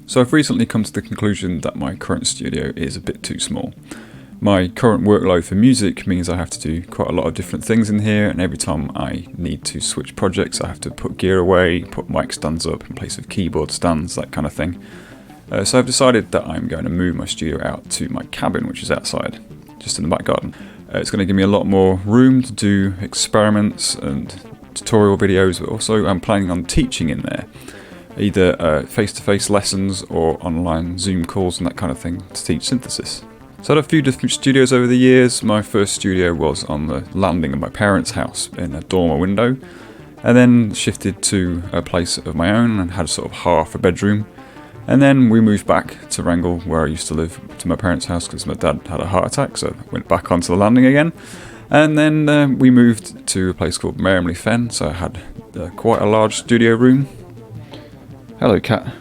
So I've recently come to the conclusion that my current studio is a bit too small. My current workload for music means I have to do quite a lot of different things in here, and every time I need to switch projects I have to put gear away, put mic stands up in place of keyboard stands, that kind of thing. So I've decided that I'm going to move my studio out to my cabin, which is outside, just in the back garden. It's going to give me a lot more room to do experiments and tutorial videos, but also I'm planning on teaching in there. Either face-to-face lessons or online Zoom calls and that kind of thing to teach synthesis. So I had a few different studios over the years. My first studio was on the landing of my parents' house in a dormer window, and then shifted to a place of my own and had sort of half a bedroom. And then we moved back to Wrangle, where I used to live, to my parents' house because my dad had a heart attack, so I went back onto the landing again. And then we moved to a place called Merrimley Fen, so I had quite a large studio room. Hello, cat.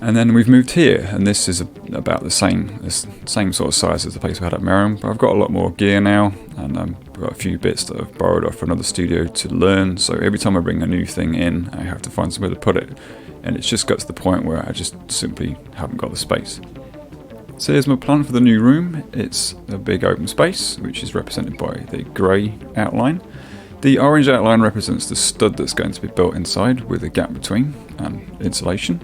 And then we've moved here, and this is about the same sort of size as the place we had at Merrim, but I've got a lot more gear now, and I've got a few bits that I've borrowed off another studio to learn, so every time I bring a new thing in, I have to find somewhere to put it, and it's just got to the point where I just simply haven't got the space. So here's my plan for the new room. It's a big open space, which is represented by the grey outline. The orange outline represents the stud that's going to be built inside with a gap between and insulation.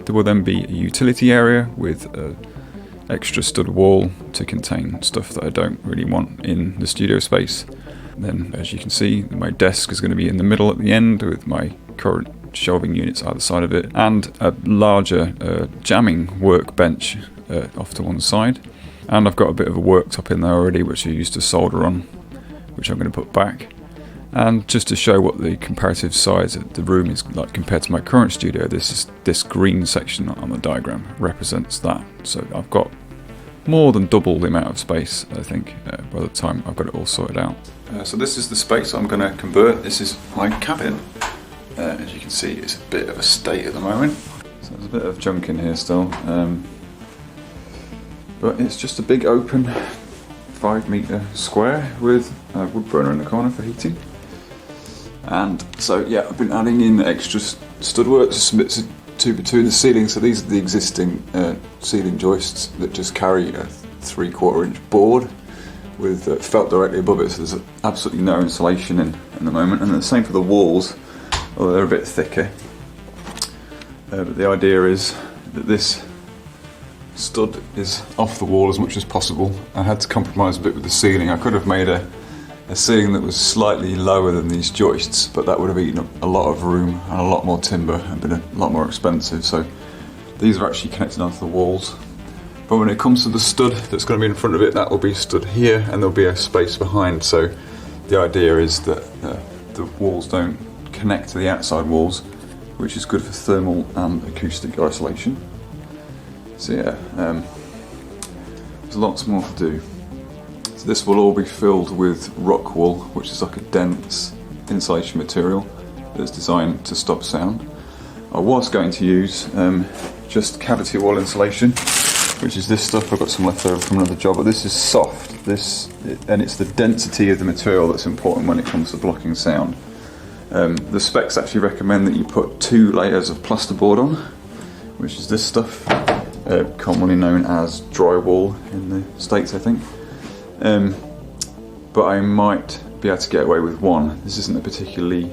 There will then be a utility area with an extra stud wall to contain stuff that I don't really want in the studio space. Then, as you can see, my desk is going to be in the middle at the end with my current shelving units either side of it, and a larger jamming workbench off to one side. And I've got a bit of a worktop in there already, which I used to solder on, which I'm going to put back. And just to show what the comparative size of the room is like compared to my current studio, this green section on the diagram represents that. So I've got more than double the amount of space, I think, by the time I've got it all sorted out. So this is the space I'm going to convert. This is my cabin. As you can see, it's a bit of a state at the moment. So there's a bit of junk in here still. But it's just a big open 5-metre square with a wood burner in the corner for heating. And so yeah, I've been adding in extra stud work, some bits between the ceiling. So these are the existing ceiling joists that just carry a 3/4 inch board with felt directly above it, so there's absolutely no insulation in the moment. And the same for the walls, although they're a bit thicker. But the idea is that this stud is off the wall as much as possible. I had to compromise a bit with the ceiling. I could have made a ceiling that was slightly lower than these joists, but that would have eaten up a lot of room and a lot more timber and been a lot more expensive. So these are actually connected onto the walls. But when it comes to the stud that's going to be in front of it, that will be stood here and there'll be a space behind. So the idea is that the walls don't connect to the outside walls, which is good for thermal and acoustic isolation. So yeah, there's lots more to do. So this will all be filled with rock wool, which is like a dense insulation material that's designed to stop sound. I was going to use just cavity wall insulation, which is this stuff. I've got some left over from another job, but this is soft. And it's the density of the material that's important when it comes to blocking sound. The specs actually recommend that you put 2 layers of plasterboard on, which is this stuff, commonly known as drywall in the States, I think. But I might be able to get away with 1. This isn't a particularly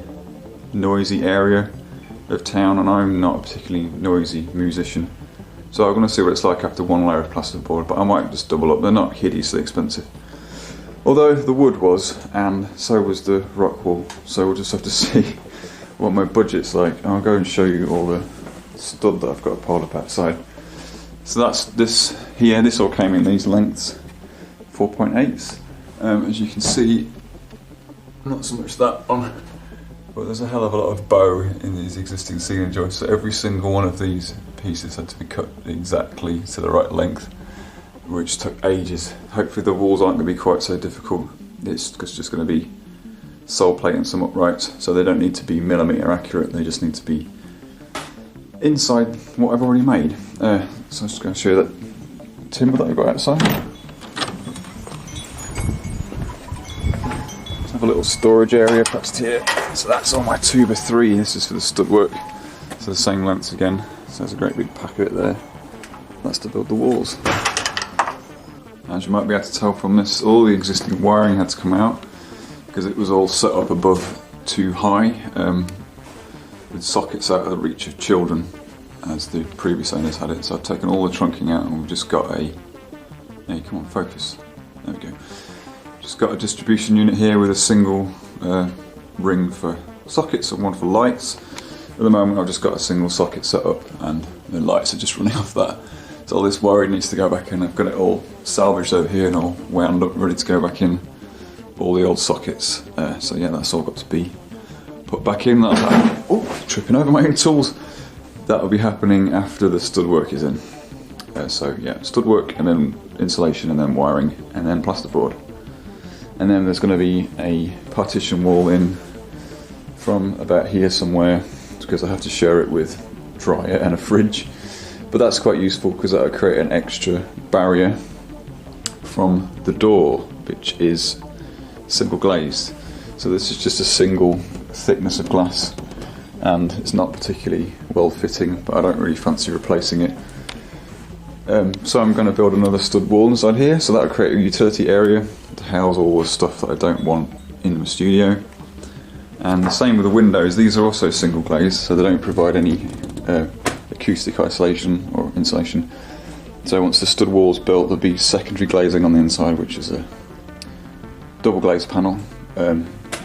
noisy area of town, and I'm not a particularly noisy musician. So I'm going to see what it's like after 1 layer of plasterboard, but I might just double up. They're not hideously expensive. Although the wood was, and so was the rock wool. So we'll just have to see what my budget's like. I'll go and show you all the stud that I've got piled up outside. So that's this here. This all came in these lengths, 4.8s. As you can see, not so much that on, but there's a hell of a lot of bow in these existing ceiling joists. So every single one of these pieces had to be cut exactly to the right length, which took ages. Hopefully the walls aren't going to be quite so difficult. It's just going to be sole plate and some uprights, so they don't need to be millimetre accurate. They just need to be inside what I've already made. So I'm just going to show you that timber that I got outside. Let's have a little storage area attached here. So that's on my 2x3, this is for the stud work. So the same lengths again. So there's a great big pack of it there. That's to build the walls. As you might be able to tell from this, all the existing wiring had to come out because it was all set up above too high, with sockets out of the reach of children, as the previous owners had it. So I've taken all the trunking out and we've just got a, hey, come on, focus. There we go. Just got a distribution unit here with a single ring for sockets and one for lights. At the moment I've just got a single socket set up and the lights are just running off that. So all this wiring needs to go back in. I've got it all salvaged over here and all wound up, ready to go back in. All the old sockets. So yeah, that's all got to be put back in. Oh, tripping over my own tools. That'll be happening after the stud work is in. So yeah, stud work and then insulation and then wiring and then plasterboard. And then there's going to be a partition wall in from about here somewhere, because I have to share it with dryer and a fridge. But that's quite useful because that'll create an extra barrier from the door, which is single glazed. So this is just a single thickness of glass and it's not particularly well fitting, but I don't really fancy replacing it. So I'm going to build another stud wall inside here, so that'll create a utility area to house all the stuff that I don't want in the studio. And the same with the windows. These are also single glazed, so they don't provide any acoustic isolation or insulation. So once the stud wall's built, there'll be secondary glazing on the inside, which is a double glazed panel.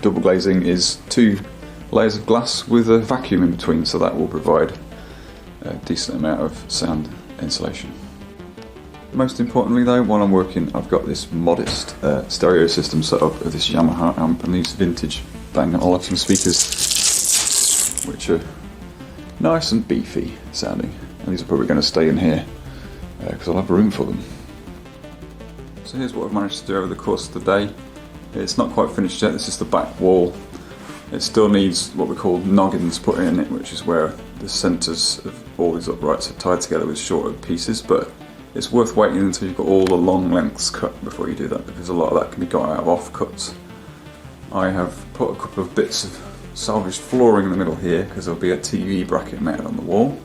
Double glazing is 2 layers of glass with a vacuum in between, so that will provide a decent amount of sound insulation. Most importantly though, while I'm working, I've got this modest stereo system set up with this Yamaha amp and these vintage Bang & Olufsen speakers, which are nice and beefy sounding. And these are probably going to stay in here because I'll have room for them. So here's what I've managed to do over the course of the day. It's not quite finished yet, this is the back wall. It still needs what we call noggins put in it, which is where the centres of all these uprights are tied together with shorter pieces, but it's worth waiting until you've got all the long lengths cut before you do that, because a lot of that can be got out of offcuts. I have put a couple of bits of salvaged flooring in the middle here because there'll be a TV bracket mounted on the wall,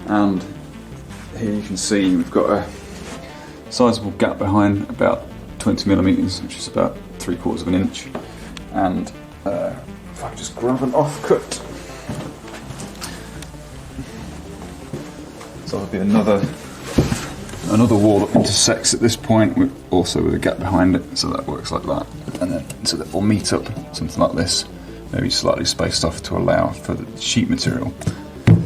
and here you can see we've got a sizable gap behind, about 20mm, which is about 3/4 of an inch, and if I can just grab an offcut, so there'll be another wall that intersects at this point, also with a gap behind it, so that works like that, and then so that will meet up something like this, maybe slightly spaced off to allow for the sheet material.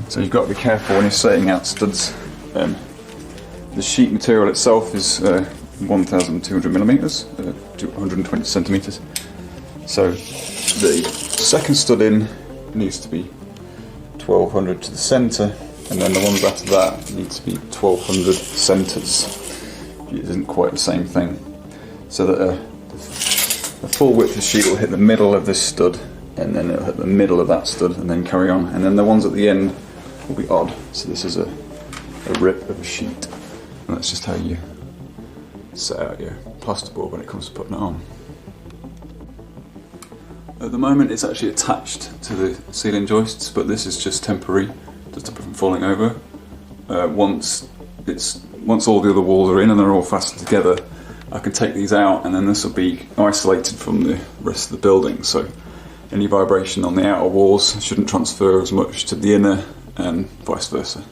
So you've got to be careful when you're setting out studs. The sheet material itself is 1200mm, 220 centimeters. So the second stud in needs to be 1200 to the centre, and then the ones after that need to be 1200 centres. It isn't quite the same thing. So that the full width of the sheet will hit the middle of this stud, and then it'll hit the middle of that stud, and then carry on. And then the ones at the end will be odd. So this is a rip of a sheet, and that's just how you set out your plasterboard when it comes to putting it on. At the moment it's actually attached to the ceiling joists, but this is just temporary, just to prevent falling over. Once all the other walls are in and they're all fastened together, I can take these out, and then this will be isolated from the rest of the building, so any vibration on the outer walls shouldn't transfer as much to the inner, and vice versa.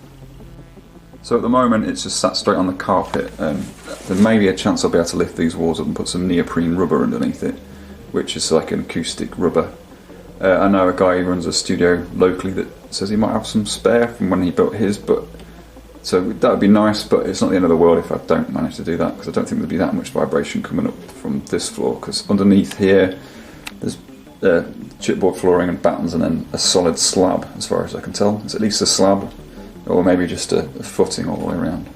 So at the moment it's just sat straight on the carpet, and there may be a chance I'll be able to lift these walls up and put some neoprene rubber underneath it, which is like an acoustic rubber. I know a guy who runs a studio locally that says he might have some spare from when he built his, but so that would be nice, but it's not the end of the world if I don't manage to do that, because I don't think there'll be that much vibration coming up from this floor, because underneath here there's chipboard flooring and battens, and then a solid slab, as far as I can tell. It's at least a slab, or maybe just a footing all the way around.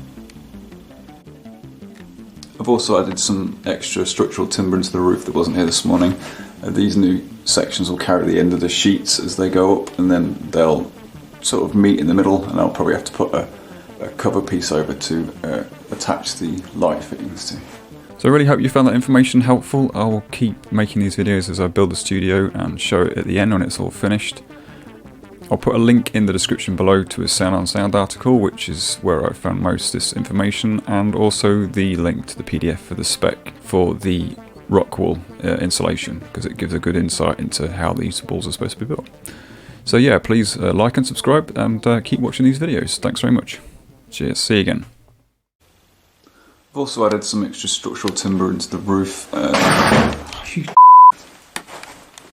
I've also added some extra structural timber into the roof that wasn't here this morning. These new sections will carry the end of the sheets as they go up, and then they'll sort of meet in the middle, and I'll probably have to put a cover piece over to attach the light fittings to. So I really hope you found that information helpful. I will keep making these videos as I build the studio and show it at the end when it's all finished. I'll put a link in the description below to a Sound on Sound article, which is where I found most of this information, and also the link to the PDF for the spec for the rock wall installation, because it gives a good insight into how these walls are supposed to be built. So yeah, please like and subscribe, and keep watching these videos. Thanks very much. Cheers, see you again. I've also added some extra structural timber into the roof.